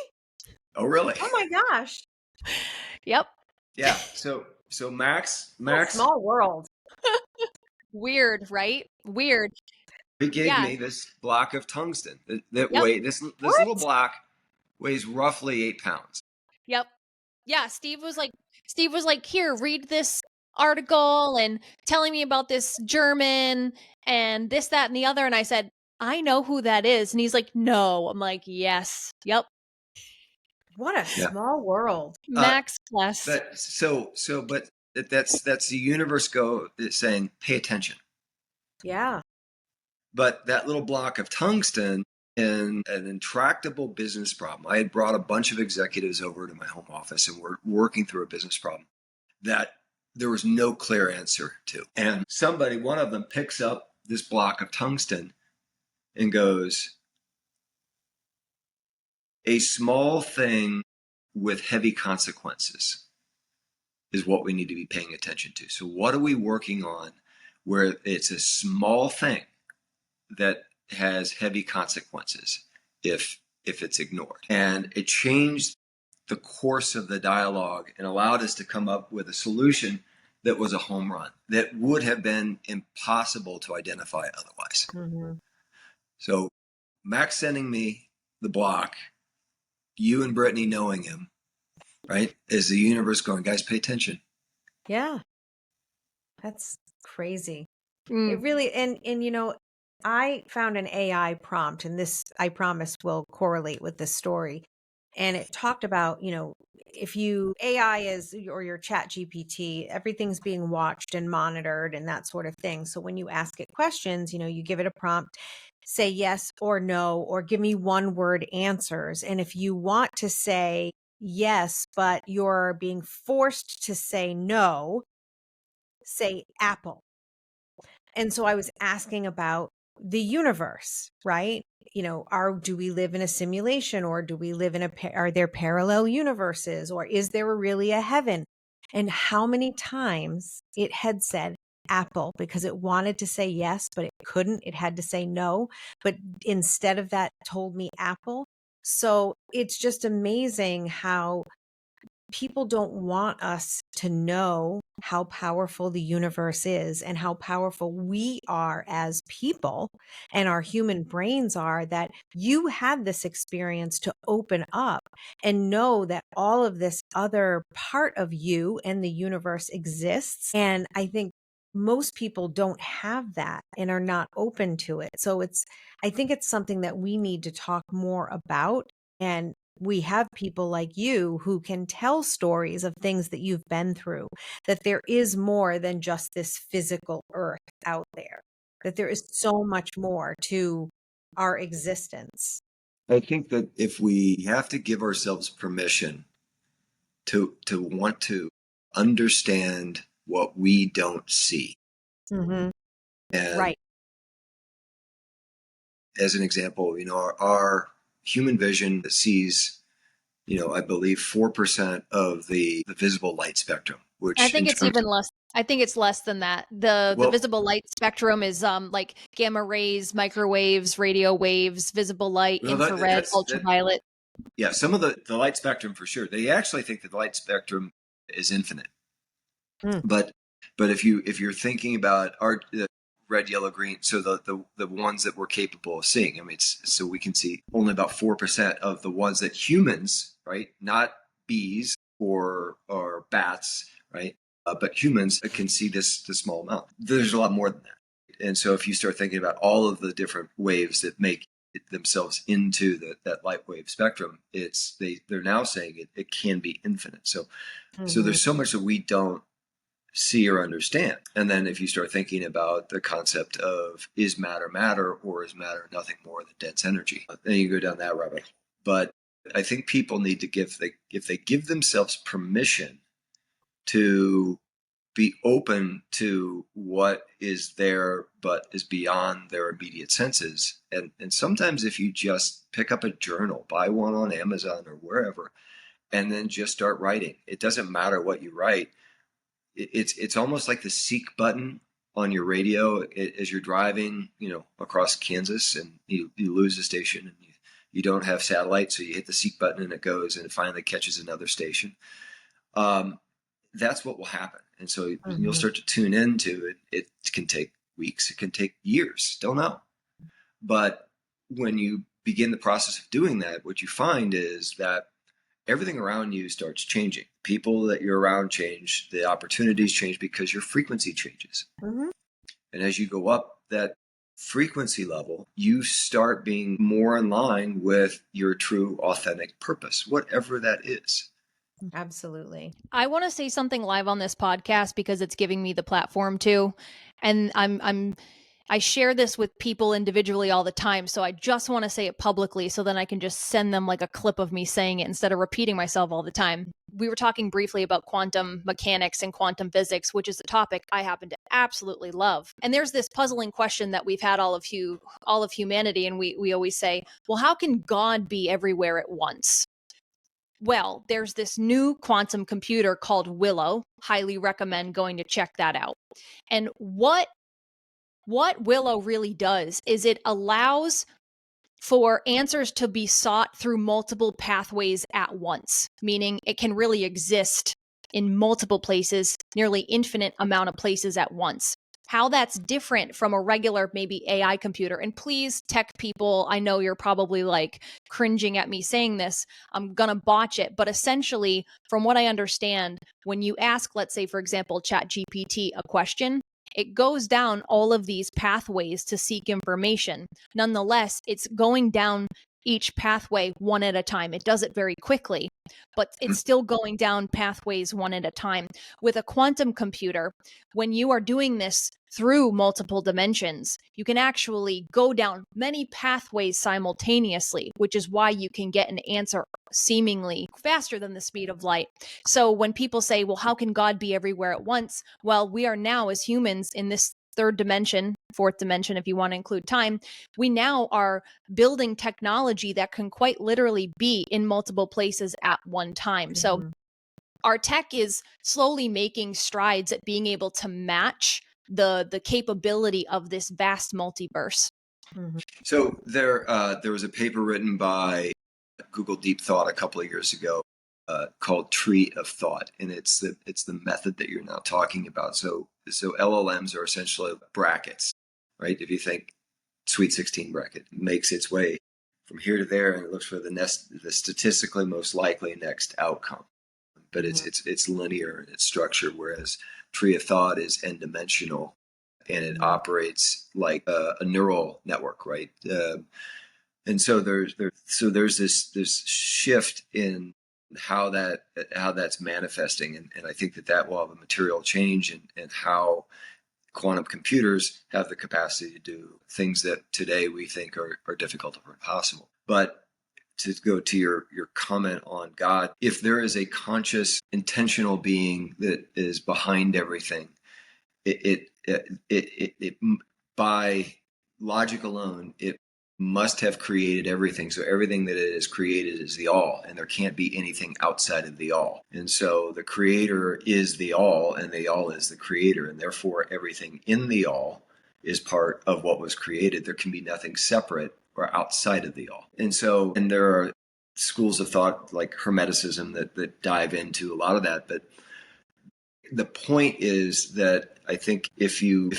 Oh, really? Oh my gosh. Yep. Yeah. So Max What a small world. Weird, right? Weird. he gave Yeah. me this block of tungsten that Yep. weigh this What? little block weighs roughly 8 pounds. Yep. Yeah. Steve was like, here, read this article and telling me about this German and this, that, and the other. And I said, I know who that is. And he's like, no. I'm like, yes. Yep. What a small world. Max Kless. But that's the universe saying, pay attention. Yeah. But that little block of tungsten in an intractable business problem. I had brought a bunch of executives over to my home office and we're working through a business problem that there was no clear answer to. And one of them picks up this block of tungsten and goes, a small thing with heavy consequences is what we need to be paying attention to. So what are we working on where it's a small thing that has heavy consequences if it's ignored? And it changed the course of the dialogue and allowed us to come up with a solution that was a home run that would have been impossible to identify otherwise. Mm-hmm. So Max sending me the block, you and Brittany knowing him, right, is the universe going, guys, pay attention. Yeah. That's crazy. Mm. It really, and I found an AI prompt, and this, I promise, will correlate with this story. And it talked about, if AI is, or your chat GPT, everything's being watched and monitored and that sort of thing. So when you ask it questions, you give it a prompt, say yes or no, or give me one word answers. And if you want to say yes, but you're being forced to say no, say apple. And so I was asking about the universe, right? Do we live in a simulation, or do we live in are there parallel universes, or is there really a heaven? And how many times it had said apple because it wanted to say yes, but it couldn't. It had to say no. But instead of that, told me apple. So it's just amazing how people don't want us to know how powerful the universe is and how powerful we are as people and our human brains are, that you had this experience to open up and know that all of this other part of you and the universe exists. And I think most people don't have that and are not open to it. So I think it's something that we need to talk more about. And we have people like you who can tell stories of things that you've been through, that there is more than just this physical earth out there, that there is so much more to our existence. I think that if we have to give ourselves permission to want to understand what we don't see. Mm-hmm. And right. As an example, our human vision sees, I believe 4% of the visible light spectrum, which I think it's even less. I think it's less than that. The visible light spectrum is like gamma rays, microwaves, radio waves, visible light, infrared, ultraviolet. Yeah, some of the light spectrum for sure. They actually think that the light spectrum is infinite. But if you're thinking about the red, yellow, green, so the ones that we're capable of seeing, I mean, so we can see only about 4% of the ones that humans, right, not bees or bats, right, but humans can see this small amount. There's a lot more than that. And so if you start thinking about all of the different waves that make themselves into that light wave spectrum, they're now saying it can be infinite. So there's so much that we don't see or understand. And then if you start thinking about the concept of, is matter matter, or is matter nothing more than dense energy, then you go down that rabbit hole. But I think people need to if they give themselves permission to be open to what is there but is beyond their immediate senses. And sometimes if you just pick up a journal, buy one on Amazon or wherever, and then just start writing, it doesn't matter what you write. it's almost like the seek button on your radio as you're driving, across Kansas, and you lose a station, and you don't have satellite, so you hit the seek button and it goes and it finally catches another station. That's what will happen. And so you'll start to tune into it. It can take weeks. It can take years. Don't know. But when you begin the process of doing that, what you find is that everything around you starts changing. People that you're around change. The opportunities change because your frequency changes. And as you go up that frequency level, you start being more in line with your true, authentic purpose, whatever that is. Absolutely. I want to say something live on this podcast because it's giving me the platform to, and I share this with people individually all the time. So I just want to say it publicly so then I can just send them like a clip of me saying it instead of repeating myself all the time. We were talking briefly about quantum mechanics and quantum physics, which is a topic I happen to absolutely love. And there's this puzzling question that we've had all of humanity. And we always say, well, how can God be everywhere at once? Well, there's this new quantum computer called Willow. Highly recommend going to check that out. And what Willow really does is it allows for answers to be sought through multiple pathways at once, meaning it can really exist in multiple places, nearly infinite amount of places at once. How that's different from a regular maybe AI computer. And please, tech people, I know you're probably like cringing at me saying this. I'm going to botch it. But essentially, from what I understand, when you ask, let's say, for example, ChatGPT a question, it goes down all of these pathways to seek information. Nonetheless, it's going down each pathway one at a time. It does it very quickly, but it's still going down pathways one at a time. With a quantum computer, when you are doing this through multiple dimensions, you can actually go down many pathways simultaneously, which is why you can get an answer seemingly faster than the speed of light. So when people say, well, how can God be everywhere at once? Well, we are now as humans in this third dimension, fourth dimension, if you want to include time, we now are building technology that can quite literally be in multiple places at one time. So our tech is slowly making strides at being able to match the capability of this vast multiverse. So there was a paper written by Google Deep Thought a couple of years ago called Tree of Thought, and it's the method that you're now talking about. So LLMs are essentially brackets, right? If you think Sweet 16 bracket makes its way from here to there, and it looks for the statistically most likely next outcome, but it's linear in its structure, whereas Tree of Thought is n-dimensional, and it operates like a neural network, right? And so there's this shift in how that's manifesting, and I think that will have a material change in how quantum computers have the capacity to do things that today we think are difficult or impossible. But to go to your comment on God, if there is a conscious, intentional being that is behind everything, it by logic alone, it must have created everything. So everything that it has created is the all, and there can't be anything outside of the all. And so the creator is the all, and the all is the creator, and therefore everything in the all is part of what was created. There can be nothing separate or outside of the all. And there are schools of thought like Hermeticism that dive into a lot of that. But the point is that I think if you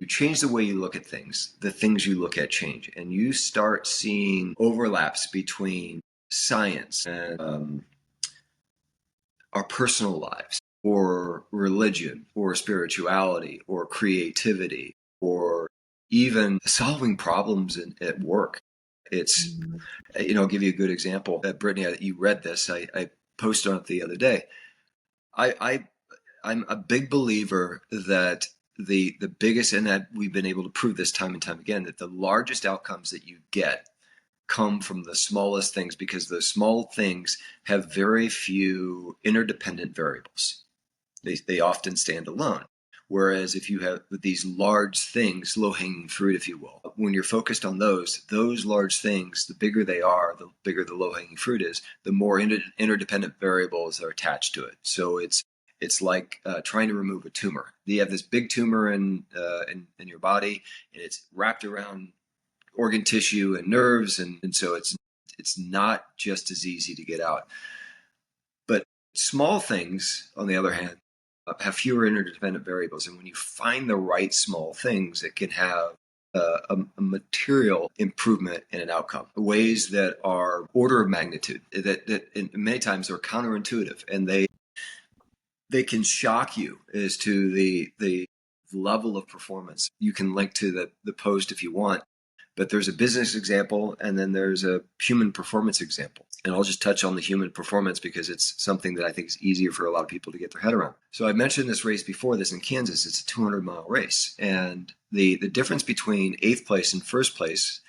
change the way you look at things, the things you look at change, and you start seeing overlaps between science and our personal lives, or religion, or spirituality, or creativity, or even solving problems at work. It's, I'll give you a good example. Brittany, you read this. I posted on it the other day. I'm a big believer that the biggest, and that we've been able to prove this time and time again, that the largest outcomes that you get come from the smallest things, because the small things have very few interdependent variables. They often stand alone. Whereas if you have these large things, low-hanging fruit, if you will, when you're focused on those large things, the bigger they are, the bigger the low-hanging fruit is, the more interdependent variables are attached to it. So It's like trying to remove a tumor. You have this big tumor in your body, and it's wrapped around organ tissue and nerves, and so it's not just as easy to get out. But small things, on the other hand, have fewer interdependent variables, and when you find the right small things, it can have a material improvement in an outcome, ways that are order of magnitude, that many times are counterintuitive, and they can shock you as to the level of performance. You can link to the post if you want, but there's a business example and then there's a human performance example. And I'll just touch on the human performance because it's something that I think is easier for a lot of people to get their head around. So I mentioned this race before, this in Kansas. It's a 200-mile race. And the difference between 8th place and 1st place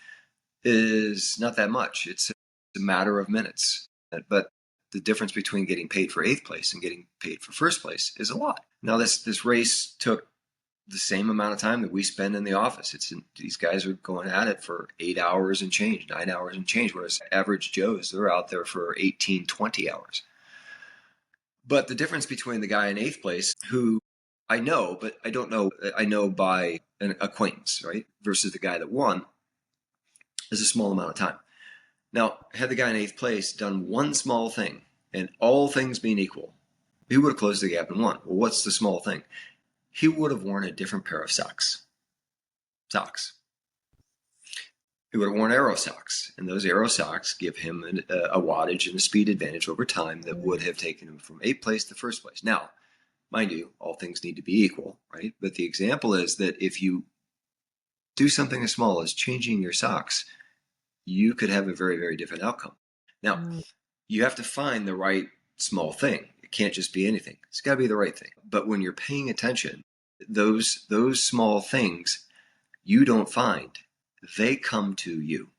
is not that much. It's a matter of minutes. But the difference between getting paid for 8th place and getting paid for 1st place is a lot. Now, this race took the same amount of time that we spend in the office. These guys are going at it for 8 hours and change, 9 hours and change, whereas average Joes, they're out there for 18, 20 hours. But the difference between the guy in 8th place, who I know, but I don't know, I know by an acquaintance, right, versus the guy that won, is a small amount of time. Now, had the guy in 8th place done one small thing, and all things being equal, he would have closed the gap and won. Well, what's the small thing? He would have worn a different pair of socks. He would have worn Aero socks, and those Aero socks give him a wattage and a speed advantage over time that would have taken him from 8th place to 1st place. Now, mind you, all things need to be equal, right? But the example is that if you do something as small as changing your socks, you could have a very, very different outcome. Now, you have to find the right small thing. It can't just be anything. It's got to be the right thing. But when you're paying attention, those small things you don't find, they come to you.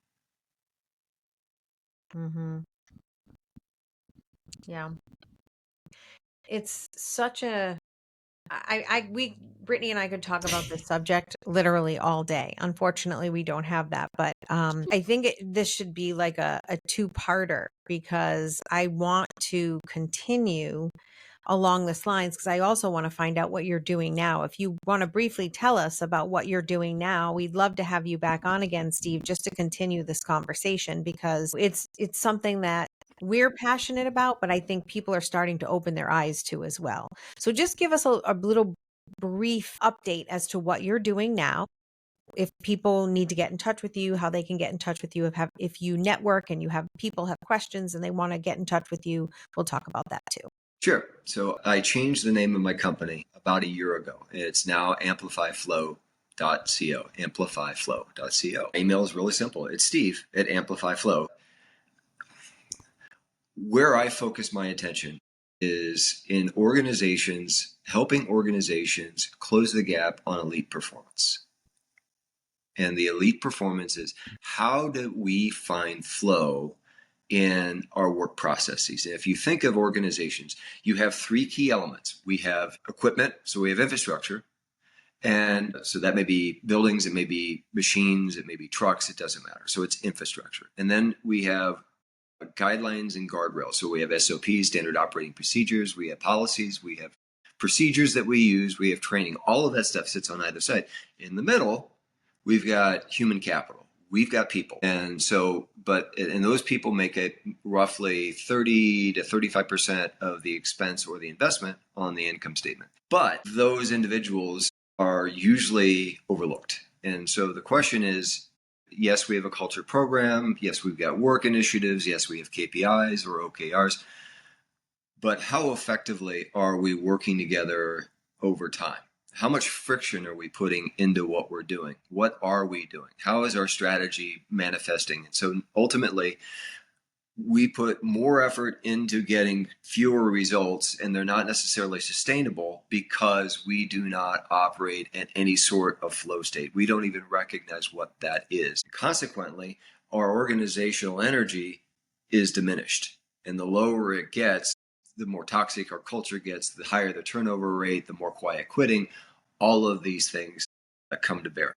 Mm-hmm. Yeah. It's such a Brittany and I could talk about this subject literally all day. Unfortunately, we don't have that, but I think this should be like a two-parter because I want to continue along this lines because I also want to find out what you're doing now. If you want to briefly tell us about what you're doing now, we'd love to have you back on again, Steve, just to continue this conversation because it's something that we're passionate about, but I think people are starting to open their eyes to as well. So just give us a little brief update as to what you're doing now. If people need to get in touch with you, how they can get in touch with you. If you network and you have people have questions and they want to get in touch with you, we'll talk about that too. Sure. So I changed the name of my company about a year ago. It's now amplifyflow.co, amplifyflow.co. Email is really simple. It's Steve@amplifyflow. Where I focus my attention is in organizations, helping organizations close the gap on elite performance. And the elite performance is how do we find flow in our work processes? And if you think of organizations, you have 3 key elements. We have equipment, so we have infrastructure. And so that may be buildings, it may be machines, it may be trucks, it doesn't matter. So it's infrastructure. And then we have guidelines and guardrails. So we have SOPs, standard operating procedures, we have policies, we have procedures that we use, we have training. All of that stuff sits on either side. In the middle, we've got human capital. We've got people. And so, and those people make it roughly 30 to 35% of the expense or the investment on the income statement. But those individuals are usually overlooked. And so the question is, yes, we have a culture program. Yes, we've got work initiatives. Yes, we have KPIs or OKRs. But how effectively are we working together over time? How much friction are we putting into what we're doing? What are we doing? How is our strategy manifesting? And so ultimately, we put more effort into getting fewer results, and they're not necessarily sustainable because we do not operate at any sort of flow state. We don't even recognize what that is. Consequently, our organizational energy is diminished. And the lower it gets, the more toxic our culture gets, the higher the turnover rate, the more quiet quitting, all of these things that come to bear.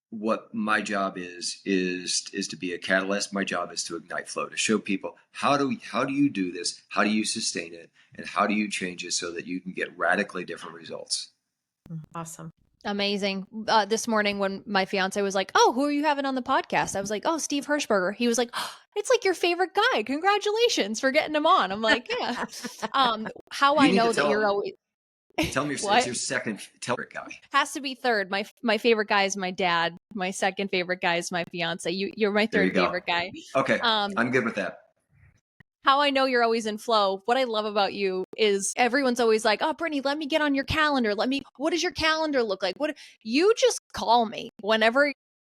what my job is to be a catalyst. My job is to ignite flow, to show people how do you do this, how do you sustain it, and how do you change it so that you can get radically different results. Awesome. Amazing. This morning when my fiance was like, "Oh, who are you having on the podcast?" I was like, "Oh, Steve Hirschberger." He was like, "Oh, it's like your favorite guy. Congratulations for getting him on." I'm like, "Yeah." How You I need know to that tell you're him. always Tell me what? it's your second favorite guy. Has to be third. My favorite guy is my dad. My second favorite guy is my fiance. You're my There you third go. favorite guy. Okay, I'm good with that. How I know you're always in flow. What I love about you is everyone's always like, "Oh, Brittany, let me get on your calendar. What does your calendar look like?" You just call me whenever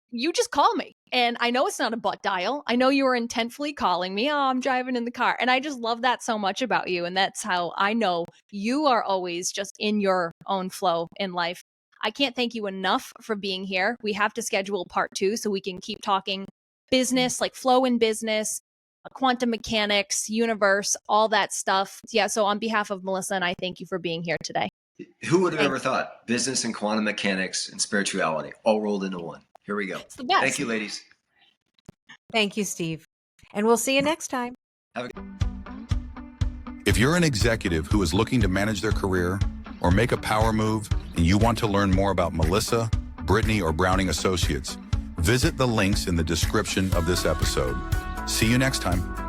you just call me. And I know it's not a butt dial. I know you are intentfully calling me. "Oh, I'm driving in the car." And I just love that so much about you. And that's how I know you are always just in your own flow in life. I can't thank you enough for being here. We have to schedule part 2 so we can keep talking business, like flow in business, quantum mechanics, universe, all that stuff. Yeah. So on behalf of Melissa and I, thank you for being here today. Who would have Thanks. ever thought business and quantum mechanics and spirituality all rolled into one? Here we go. It's the best. Thank you, ladies. Thank you, Steve. And we'll see you next time. If you're an executive who is looking to manage their career or make a power move and you want to learn more about Melissa, Brittany, or Browning Associates, visit the links in the description of this episode. See you next time.